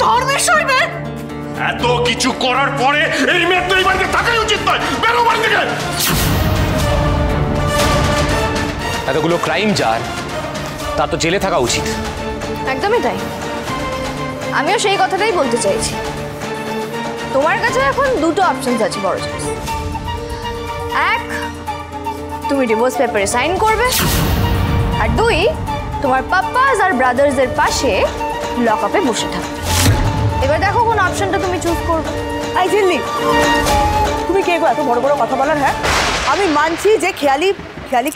ধর্মের সইবে? এত কিছু করার পরে এই মেয়ে তো এই বাড়িতে থাকাই উচিত নয়। বেরো বাড়ি থেকে। এতগুলো ক্রাইম যার, তার তো জেলে থাকা উচিত। একদমই তাই, আমিও সেই কথাটাই বলতে চাইছি। তোমার কাছে এখন দুটো অপশনস আছে বড় চান্স। এক, তুমি ডিভোর্স পেপারে সাইন করবে, আর দুই, তোমার পাপ্পাস আর ব্রাদার্সের পাশে লকআপে বসে থাকবে। এবার দেখো কোন অপশনটা তুমি চুজ করবে। আই ঝিল্লি, তুমি কে গো এত বড় বড় কথা বলার? হ্যাঁ, আমি মানছি যে খেয়ালি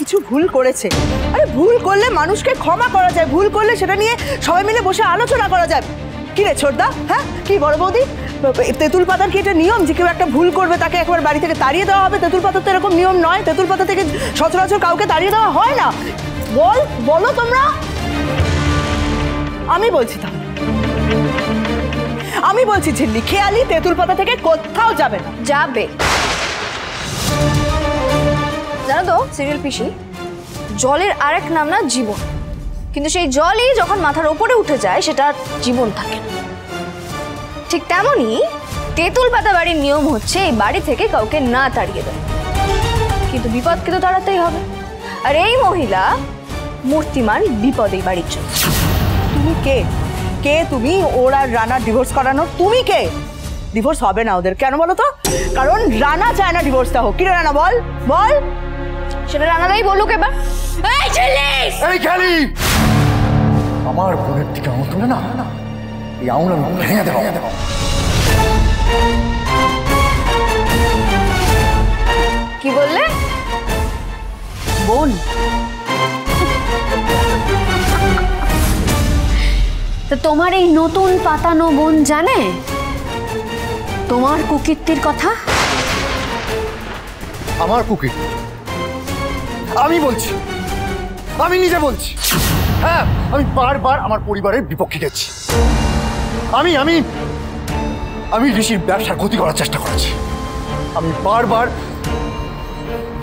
কিছু ভুল করেছে। আরে ভুল করলে মানুষকে ক্ষমা করা যায়, ভুল করলে সেটা নিয়ে সবাই মিলে বসে আলোচনা করা যায়। কি রে ছোটদা, হ্যাঁ কি বড় বৌদি, তেঁতুল পাতার কি এটা নিয়ম যে কেউ একটা ভুল করবে তাকে একবার বাড়ি থেকে তাড়িয়ে দেওয়া হবে? তেঁতুল পাতার তো এরকম নিয়ম নয়, তেঁতুল পাতা থেকে সচরাচর কাউকে তাড়িয়ে দেওয়া হয় না। বলো তোমরা। আমি বলছি তাহলে, আমি বলছি ঝিল্লি, খেয়ালি তেঁতুল পাতা থেকে কোথাও যাবে না। যাবে। জানো তো সিরিয়াল পিসি, জলের আরেক নাম না জীবন, কিন্তু সেই জলই যখন মাথার উপরে উঠে যায় সেটা জীবন থাকে না। ঠিক তেমনই তেঁতুল পাতা বাড়ির নিয়ম হচ্ছে এই বাড়ি থেকে কাউকে না তাড়িয়ে দেয়, কিন্তু বিপদকে তো তাড়াতেই হবে। আর এই মহিলা মূর্তিমান বিপদ এই বাড়ির জন্য। তুমি কে? তুমি ওর আর রানার ডিভোর্স করানো? তুমি কে? ডিভোর্স হবে না ওদের, কেন বলো তো? কারণ রানা চায় না ডিভোর্সটা হোক। কি রে রানা, বল বল। সেটা রানাদাই বলুক এবার। এই খেলি আমার বোনের দিকে আঙুল তুলে না, এই আঙুল আমি ভেঙে দেবো। কি বললে? বোন? তো তোমার এই নতুন পাতানো বোন জানে তোমার কুকীর্তির কথা? আমার কুকীর্তি আমি বলছি, আমি নিজে বলছি। হ্যাঁ, আমি বারবার আমার পরিবারের বিপক্ষে গেছি। আমি আমি আমি ঋষির ব্যবসার ক্ষতি করার চেষ্টা করেছি। আমি বারবার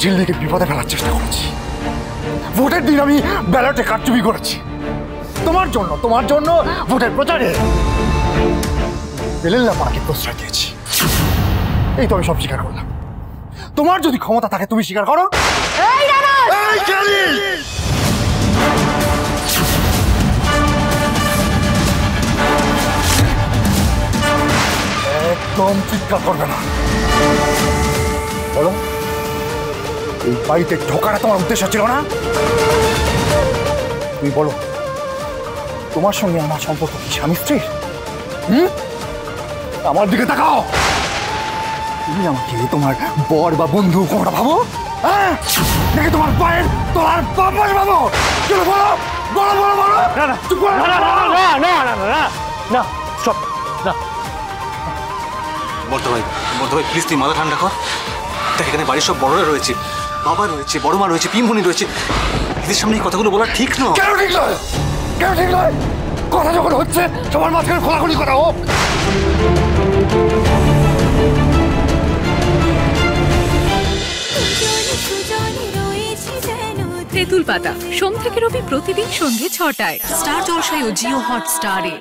ঝিল্লিকে বিপদে ফেলার চেষ্টা করেছি। ভোটের দিন আমি ব্যালটে কারচুপি করেছি তোমার জন্য ভোটের প্রচারে বেলেল্লা মাকে প্রশ্রয় দিয়েছি। এই তো আমি সব স্বীকার করলাম। তোমার যদি ক্ষমতা থাকে তুমি স্বীকার করো। একদম চিৎকার করবে না। বলো, এই বাড়িতে ঢোকাটা তোমার উদ্দেশ্য ছিল না? তুমি বলো, তোমার সঙ্গে আমার সম্পর্ক কি স্বামী স্ত্রীর? আমার দিকে তাকাও। তুমি আমাকে তোমার বর বা বন্ধু কোনটা ভাবো? হ্যাঁ, নাকি তোমার পায়ের তোমার বাবার ভাবো? চলো বলো বলো বলো বলো। না না না না না না না, সব না। বর্ধ ভাই প্লিজ তুই মাথা ঠান্ডা কর। দেখ, এখানে বাড়ির সব বড়রা রয়েছে, বাবা রয়েছে, বড় মা রয়েছে, পিমনি রয়েছে। এদের সামনে এই কথাগুলো বলা ঠিক নয়। কেন ঠিক নয়? কেন ঠিক নয়? কথা যখন হচ্ছে সবার মাঝখানে খোলাখুলি করা হোক। তেঁতুল পাতা সোম থেকে রবি প্রতিদিন সন্ধ্যে ৬টায় স্টার জলসায় ও জিও হটস্টারে।